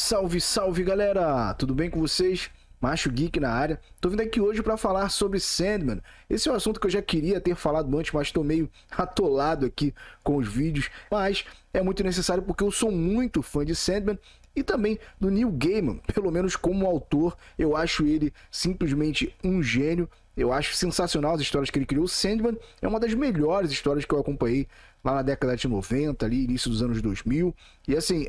Salve, salve galera! Tudo bem com vocês? Macho Geek na área. Tô vindo aqui hoje para falar sobre Sandman. Esse é um assunto que eu já queria ter falado antes, mas tô meio atolado aqui com os vídeos. Mas é muito necessário porque eu sou muito fã de Sandman e também do Neil Gaiman. Pelo menos como autor, eu acho ele simplesmente um gênio. Eu acho sensacional as histórias que ele criou. Sandman é uma das melhores histórias que eu acompanhei lá na década de 90, ali, início dos anos 2000. E assim,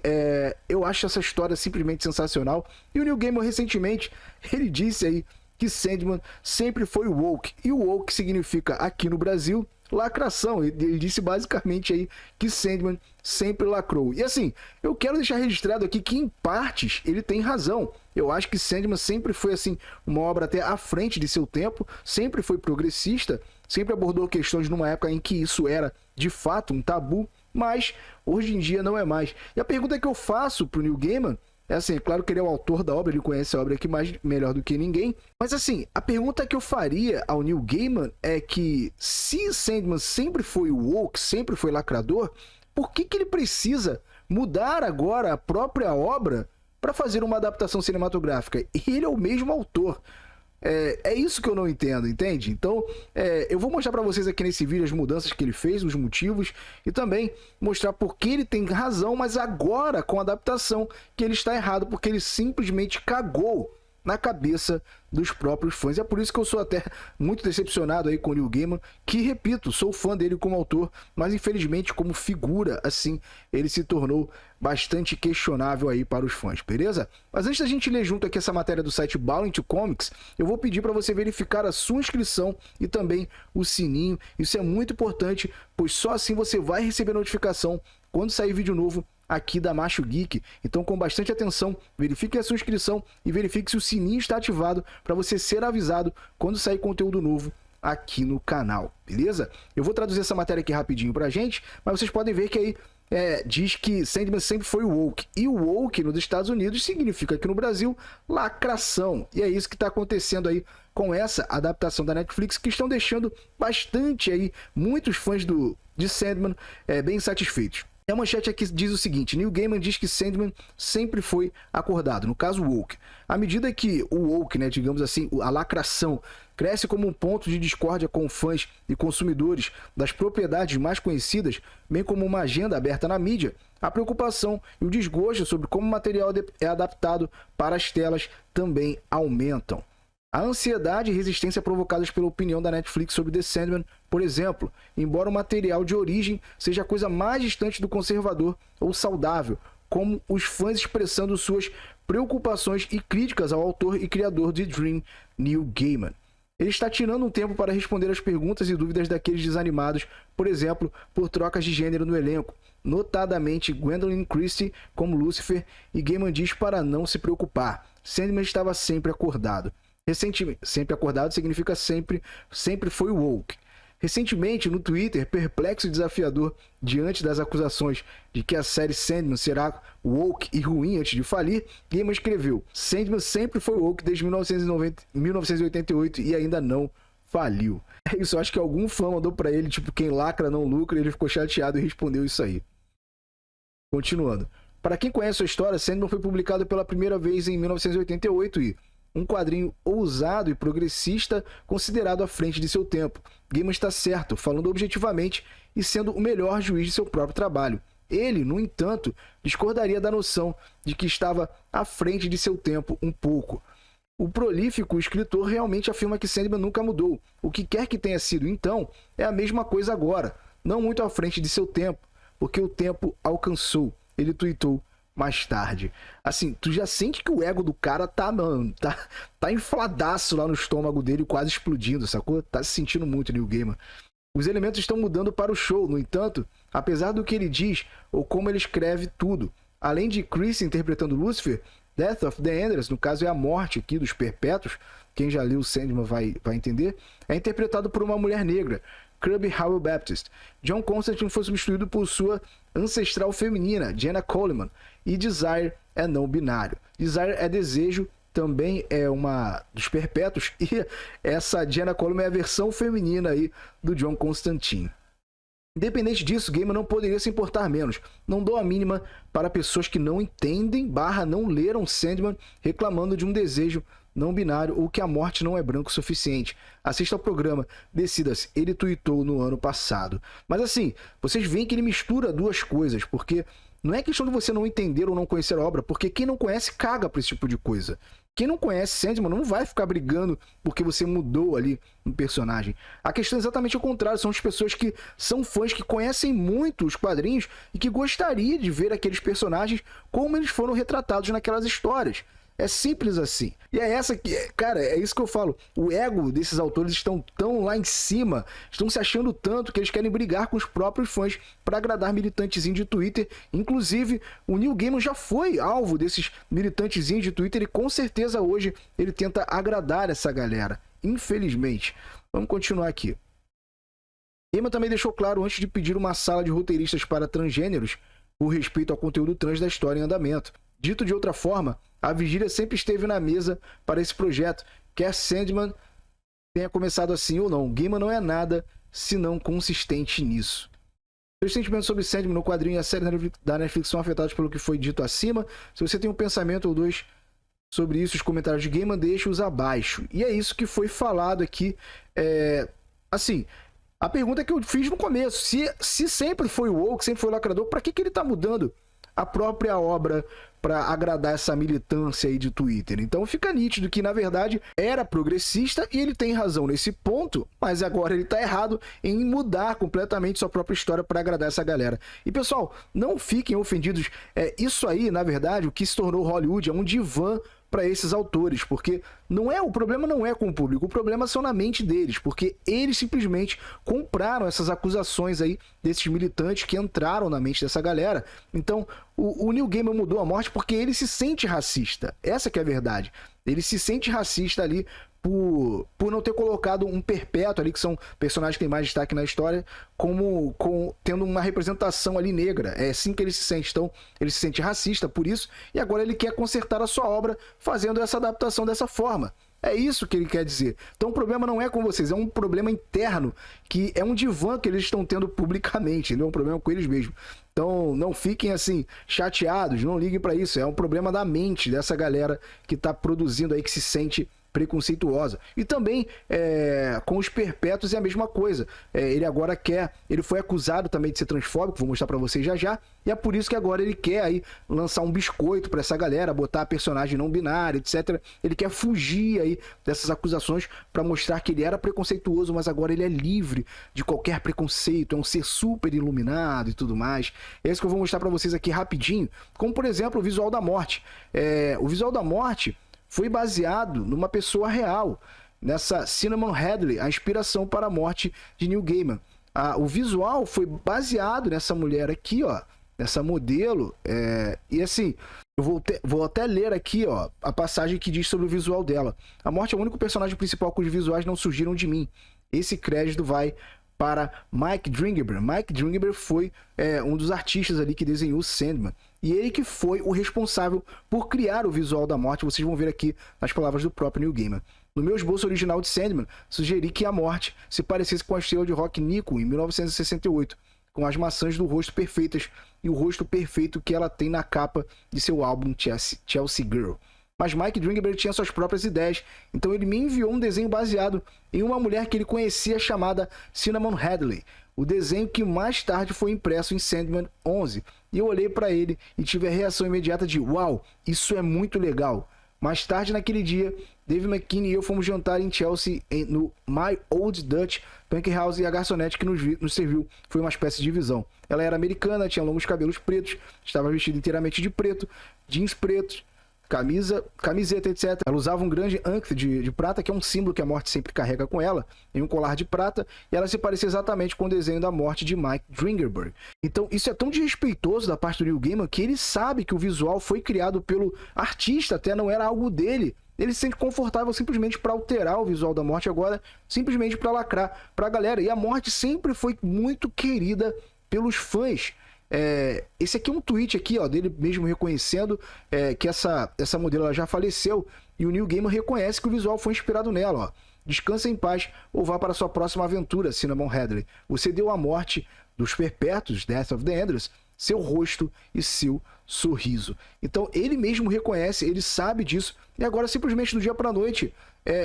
eu acho essa história simplesmente sensacional. E o Neil Gaiman, recentemente, ele disse aí que Sandman sempre foi woke. E o woke significa, aqui no Brasil, lacração. Ele disse basicamente aí que Sandman sempre lacrou. E assim, eu quero deixar registrado aqui que em partes ele tem razão. Eu acho que Sandman sempre foi assim uma obra até à frente de seu tempo, sempre foi progressista, sempre abordou questões numa época em que isso era de fato um tabu, mas hoje em dia não é mais. E a pergunta que eu faço pro Neil Gaiman é assim, é claro que ele é o autor da obra, ele conhece a obra aqui melhor do que ninguém. Mas assim, a pergunta que eu faria ao Neil Gaiman é que se Sandman sempre foi woke, sempre foi lacrador, por que ele precisa mudar agora a própria obra para fazer uma adaptação cinematográfica? E ele é o mesmo autor. É isso que eu não entendo, entende? Então, eu vou mostrar para vocês aqui nesse vídeo as mudanças que ele fez, os motivos, e também mostrar por que ele tem razão, mas agora com a adaptação que ele está errado, porque ele simplesmente cagou na cabeça dos próprios fãs. E é por isso que eu sou até muito decepcionado aí com o Neil Gaiman, que, repito, sou fã dele como autor, mas infelizmente como figura, assim, ele se tornou bastante questionável aí para os fãs, beleza? Mas antes da gente ler junto aqui essa matéria do site Balling to Comics, eu vou pedir para você verificar a sua inscrição e também o sininho. Isso é muito importante, pois só assim você vai receber notificação quando sair vídeo novo aqui da Macho Geek. Então, com bastante atenção, verifique a sua inscrição e verifique se o sininho está ativado para você ser avisado quando sair conteúdo novo aqui no canal, beleza? Eu vou traduzir essa matéria aqui rapidinho pra gente, mas vocês podem ver que aí diz que Sandman sempre foi woke. E o woke nos Estados Unidos significa aqui no Brasil lacração. E é isso que está acontecendo aí com essa adaptação da Netflix, que estão deixando bastante aí, muitos fãs de Sandman bem insatisfeitos. A manchete aqui diz o seguinte: Neil Gaiman diz que Sandman sempre foi acordado, no caso woke. À medida que o woke, né, digamos assim, a lacração, cresce como um ponto de discórdia com fãs e consumidores das propriedades mais conhecidas, bem como uma agenda aberta na mídia, a preocupação e o desgosto sobre como o material é adaptado para as telas também aumentam. A ansiedade e resistência provocadas pela opinião da Netflix sobre The Sandman, por exemplo, embora o material de origem seja a coisa mais distante do conservador ou saudável, como os fãs expressando suas preocupações e críticas ao autor e criador de Dream, Neil Gaiman. Ele está tirando um tempo para responder às perguntas e dúvidas daqueles desanimados, por exemplo, por trocas de gênero no elenco, notadamente Gwendoline Christie como Lucifer, e Gaiman diz para não se preocupar. Sandman estava sempre acordado. Recentemente, sempre acordado significa sempre foi woke. Recentemente, no Twitter, perplexo e desafiador diante das acusações de que a série Sandman será woke e ruim antes de falir, Gaiman escreveu: Sandman sempre foi woke desde 1988 e ainda não faliu. É isso, eu acho que algum fã mandou pra ele, tipo, quem lacra não lucra, e ele ficou chateado e respondeu isso aí. Continuando. Para quem conhece a história, Sandman foi publicado pela primeira vez em 1988 e um quadrinho ousado e progressista considerado à frente de seu tempo. Gaiman está certo, falando objetivamente e sendo o melhor juiz de seu próprio trabalho. Ele, no entanto, discordaria da noção de que estava à frente de seu tempo um pouco. O prolífico escritor realmente afirma que Sandman nunca mudou. O que quer que tenha sido então é a mesma coisa agora, não muito à frente de seu tempo, porque o tempo alcançou. Ele tuitou mais tarde. Assim, tu já sente que o ego do cara tá infladaço lá no estômago dele, quase explodindo, sacou? Tá se sentindo muito, Neil Gaiman. Os elementos estão mudando para o show, no entanto, apesar do que ele diz ou como ele escreve tudo. Além de Chris interpretando Lucifer, Death of the Enders, no caso é a morte aqui dos perpétuos, quem já leu o Sandman vai entender, é interpretado por uma mulher negra, Kirby Howell Baptist. John Constantine foi substituído por sua ancestral feminina, Jenna Coleman, e Desire é não binário. Desire é desejo, também é uma dos perpétuos, e essa Jenna Coleman é a versão feminina aí do John Constantine. Independente disso, o gamer não poderia se importar menos. Não dou a mínima para pessoas que não entendem / não leram Sandman reclamando de um desejo não binário ou que a morte não é branco o suficiente. Assista ao programa, decida-se. Ele tweetou no ano passado. Mas assim, vocês veem que ele mistura duas coisas, porque não é questão de você não entender ou não conhecer a obra, porque quem não conhece caga pra esse tipo de coisa. Quem não conhece Sandman não vai ficar brigando porque você mudou ali um personagem. A questão é exatamente o contrário. São as pessoas que são fãs, que conhecem muito os quadrinhos e que gostaria de ver aqueles personagens como eles foram retratados naquelas histórias. É simples assim. E é essa que, cara, é isso que eu falo. O ego desses autores estão tão lá em cima, estão se achando tanto que eles querem brigar com os próprios fãs para agradar militantezinhos de Twitter. Inclusive, o Neil Gaiman já foi alvo desses militantezinhos de Twitter e com certeza hoje ele tenta agradar essa galera. Infelizmente. Vamos continuar aqui. Gaiman também deixou claro antes de pedir uma sala de roteiristas para transgêneros por respeito ao conteúdo trans da história em andamento. Dito de outra forma, a vigília sempre esteve na mesa para esse projeto, quer Sandman tenha começado assim ou não. Gaiman não é nada senão consistente nisso. Seus sentimentos sobre Sandman no quadrinho e a série da Netflix são afetados pelo que foi dito acima. Se você tem um pensamento ou dois sobre isso, os comentários de Gaiman, deixe-os abaixo. E é isso que foi falado aqui. Assim, a pergunta que eu fiz no começo, se sempre foi o woke, sempre foi o lacrador, para que ele está mudando a própria obra para agradar essa militância aí de Twitter? Então fica nítido que, na verdade, era progressista e ele tem razão nesse ponto, mas agora ele tá errado em mudar completamente sua própria história para agradar essa galera. E, pessoal, não fiquem ofendidos. Isso aí, na verdade, o que se tornou Hollywood é um divã para esses autores, porque o problema não é com o público, o problema são na mente deles, porque eles simplesmente compraram essas acusações aí desses militantes que entraram na mente dessa galera. Então, o Neil Gaiman mudou a morte porque ele se sente racista. Essa que é a verdade. Ele se sente racista ali por não ter colocado um perpétuo ali, que são personagens que têm mais destaque na história, tendo uma representação ali negra. É assim que ele se sente. Então, ele se sente racista por isso, e agora ele quer consertar a sua obra fazendo essa adaptação dessa forma. É isso que ele quer dizer. Então o problema não é com vocês, é um problema interno, que é um divã que eles estão tendo publicamente, não é um problema com eles mesmos. Então não fiquem assim chateados, não liguem para isso, é um problema da mente dessa galera que está produzindo aí, que se sente preconceituosa. E também com os perpétuos é a mesma coisa. Ele foi acusado também de ser transfóbico, vou mostrar para vocês já já, e é por isso que agora ele quer aí lançar um biscoito para essa galera, botar personagem não binário, etc. Ele quer fugir aí dessas acusações para mostrar que ele era preconceituoso, mas agora ele é livre de qualquer preconceito, é um ser super iluminado e tudo mais. É isso que eu vou mostrar para vocês aqui rapidinho, como por exemplo o visual da morte. O visual da morte foi baseado numa pessoa real, nessa Cinnamon Hadley, a inspiração para a morte de Neil Gaiman. O visual foi baseado nessa mulher aqui, ó, nessa modelo, e assim, eu vou até ler aqui, ó, a passagem que diz sobre o visual dela. A morte é o único personagem principal cujos visuais não surgiram de mim. Esse crédito vai para Mike Dringenberg. Mike Dringenberg foi um dos artistas ali que desenhou Sandman. E ele que foi o responsável por criar o visual da morte. Vocês vão ver aqui nas palavras do próprio Neil Gaiman. No meu esboço original de Sandman, sugeri que a morte se parecesse com a estrela de rock Nico, em 1968, com as maçãs do rosto perfeitas e o rosto perfeito que ela tem na capa de seu álbum Chelsea Girl. Mas Mike Dringenberg tinha suas próprias ideias, então ele me enviou um desenho baseado em uma mulher que ele conhecia chamada Cinnamon Hadley, o desenho que mais tarde foi impresso em Sandman 11. E eu olhei para ele e tive a reação imediata de "Uau, isso é muito legal". Mais tarde naquele dia, Dave McKean e eu fomos jantar em Chelsea no My Old Dutch Punk House, e a garçonete que nos serviu foi uma espécie de visão. Ela era americana, tinha longos cabelos pretos, estava vestida inteiramente de preto, jeans pretos, camiseta, etc. Ela usava um grande ankh de prata, que é um símbolo que a morte sempre carrega com ela, em um colar de prata, e ela se parecia exatamente com o desenho da morte de Mike Dringenberg. Então isso é tão desrespeitoso da parte do Neil Gaiman que ele sabe que o visual foi criado pelo artista, até não era algo dele. Ele se sente confortável simplesmente para alterar o visual da morte agora, simplesmente para lacrar para a galera. E a morte sempre foi muito querida pelos fãs. Esse aqui é um tweet aqui, ó, dele mesmo reconhecendo que essa modelo ela já faleceu, e o Neil Gaiman reconhece que o visual foi inspirado nela, ó. Descansa em paz ou vá para sua próxima aventura, Cinnamon Hadley. Você deu a morte dos Perpétuos, Death of the Endless, seu rosto e seu sorriso. Então ele mesmo reconhece, ele sabe disso, e agora simplesmente do dia pra noite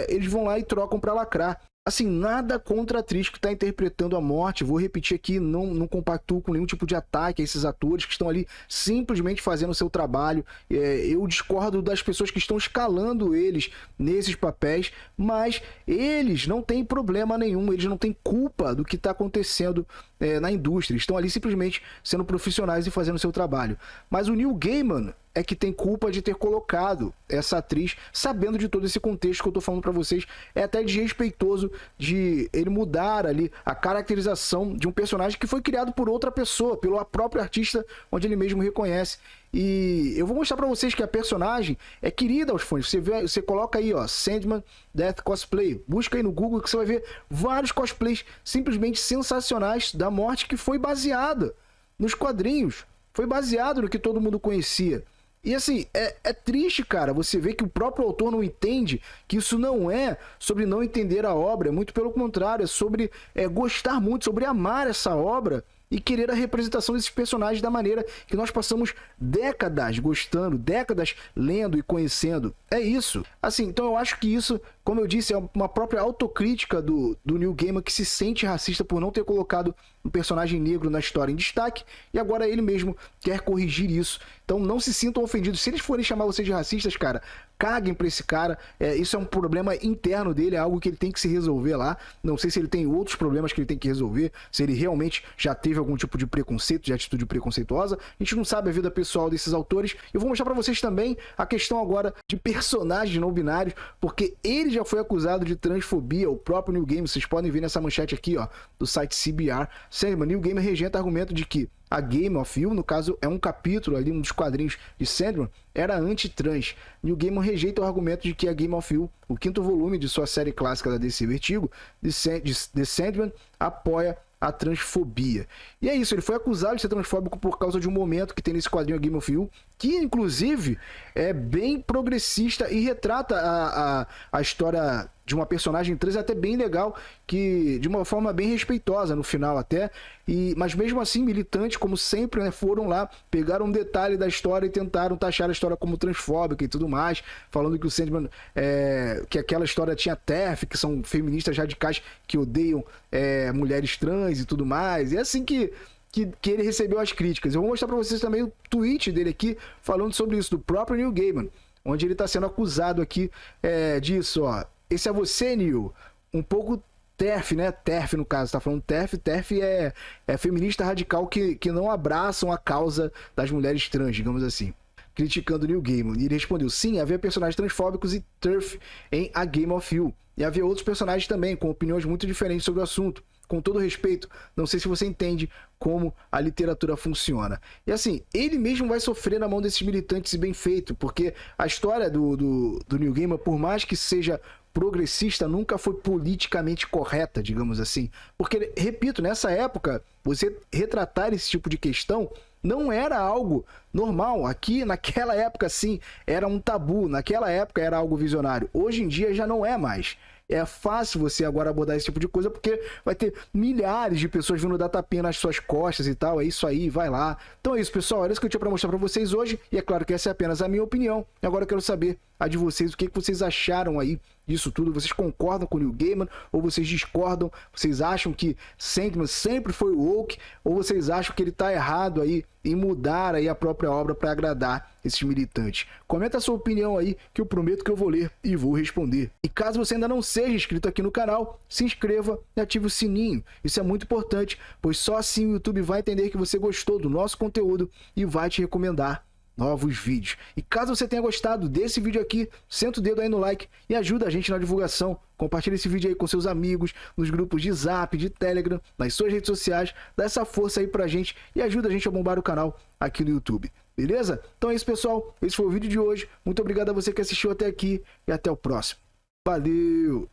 eles vão lá e trocam pra lacrar. Assim, nada contra a atriz que está interpretando a morte, vou repetir aqui, não compactuo com nenhum tipo de ataque a esses atores que estão ali simplesmente fazendo o seu trabalho. Eu discordo das pessoas que estão escalando eles nesses papéis, mas eles não têm problema nenhum, eles não têm culpa do que está acontecendo na indústria, estão ali simplesmente sendo profissionais e fazendo o seu trabalho. Mas o Neil Gaiman é que tem culpa de ter colocado essa atriz, sabendo de todo esse contexto que eu tô falando pra vocês. É até desrespeitoso de ele mudar ali a caracterização de um personagem que foi criado por outra pessoa, pelo próprio artista, onde ele mesmo reconhece. E eu vou mostrar pra vocês que a personagem é querida aos fãs. Você coloca aí, ó, Sandman Death Cosplay. Busca aí no Google que você vai ver vários cosplays simplesmente sensacionais da morte, que foi baseada nos quadrinhos. Foi baseado no que todo mundo conhecia. E assim, é triste, cara, você vê que o próprio autor não entende que isso não é sobre não entender a obra, é muito pelo contrário, é sobre gostar muito, sobre amar essa obra e querer a representação desses personagens da maneira que nós passamos décadas gostando, décadas lendo e conhecendo. É isso. Assim, então eu acho que isso, como eu disse, é uma própria autocrítica do Neil Gaiman, que se sente racista por não ter colocado um personagem negro na história em destaque, e agora ele mesmo quer corrigir isso. Então não se sintam ofendidos. Se eles forem chamar vocês de racistas, cara, caguem pra esse cara. Isso é um problema interno dele, é algo que ele tem que se resolver lá. Não sei se ele tem outros problemas que ele tem que resolver, se ele realmente já teve algum tipo de preconceito, de atitude preconceituosa. A gente não sabe a vida pessoal desses autores. Eu vou mostrar pra vocês também a questão agora de personagens não binários, porque ele já foi acusado de transfobia, o próprio Neil Gaiman. Vocês podem ver nessa manchete aqui, ó, do site CBR. Sério, Neil Gaiman regenta o argumento de que a Game of You, no caso, é um capítulo ali, um dos quadrinhos de Sandman, era anti-trans. Neil Gaiman rejeita o argumento de que a Game of You, o 5º volume de sua série clássica da DC Vertigo, The Sandman, apoia a transfobia. E é isso, ele foi acusado de ser transfóbico por causa de um momento que tem nesse quadrinho a Game of You, que inclusive é bem progressista e retrata a história de uma personagem trans até bem legal, que de uma forma bem respeitosa no final até, mas mesmo assim militantes, como sempre, né, foram lá, pegaram um detalhe da história e tentaram taxar a história como transfóbica e tudo mais, falando que o Sandman, que aquela história tinha TERF, que são feministas radicais que odeiam mulheres trans e tudo mais. E é assim que ele recebeu as críticas. Eu vou mostrar para vocês também o tweet dele aqui, falando sobre isso, do próprio Neil Gaiman, onde ele está sendo acusado aqui disso, ó. Esse é você, Neil. Um pouco TERF, né? TERF, no caso, tá falando TERF. TERF é feminista radical que não abraçam a causa das mulheres trans, digamos assim. Criticando Neil Gaiman. E ele respondeu: sim, havia personagens transfóbicos e TERF em A Game of You. E havia outros personagens também, com opiniões muito diferentes sobre o assunto. Com todo respeito, não sei se você entende como a literatura funciona. E assim, ele mesmo vai sofrer na mão desses militantes, e bem feito, porque a história do Neil Gaiman, por mais que seja progressista, nunca foi politicamente correta, digamos assim. Porque, repito, nessa época, você retratar esse tipo de questão não era algo normal. Aqui, naquela época, sim, era um tabu. Naquela época era algo visionário. Hoje em dia já não é mais. É fácil você agora abordar esse tipo de coisa, porque vai ter milhares de pessoas vindo dar tapinha nas suas costas e tal. É isso aí, vai lá. Então é isso, pessoal. Era isso que eu tinha para mostrar para vocês hoje. E é claro que essa é apenas a minha opinião. E agora eu quero saber a de vocês. O que vocês acharam aí disso tudo? Vocês concordam com o Neil Gaiman? Ou vocês discordam? Vocês acham que Sandman sempre foi woke? Ou vocês acham que ele tá errado aí em mudar aí a própria obra para agradar esses militantes? Comenta a sua opinião aí, que eu prometo que eu vou ler e vou responder. E caso você ainda não seja inscrito aqui no canal, se inscreva e ative o sininho. Isso é muito importante, pois só assim o YouTube vai entender que você gostou do nosso conteúdo e vai te recomendar novos vídeos. E caso você tenha gostado desse vídeo aqui, senta o dedo aí no like e ajuda a gente na divulgação. Compartilha esse vídeo aí com seus amigos, nos grupos de Zap, de Telegram, nas suas redes sociais. Dá essa força aí pra gente e ajuda a gente a bombar o canal aqui no YouTube. Beleza? Então é isso, pessoal. Esse foi o vídeo de hoje. Muito obrigado a você que assistiu até aqui e até o próximo. Valeu!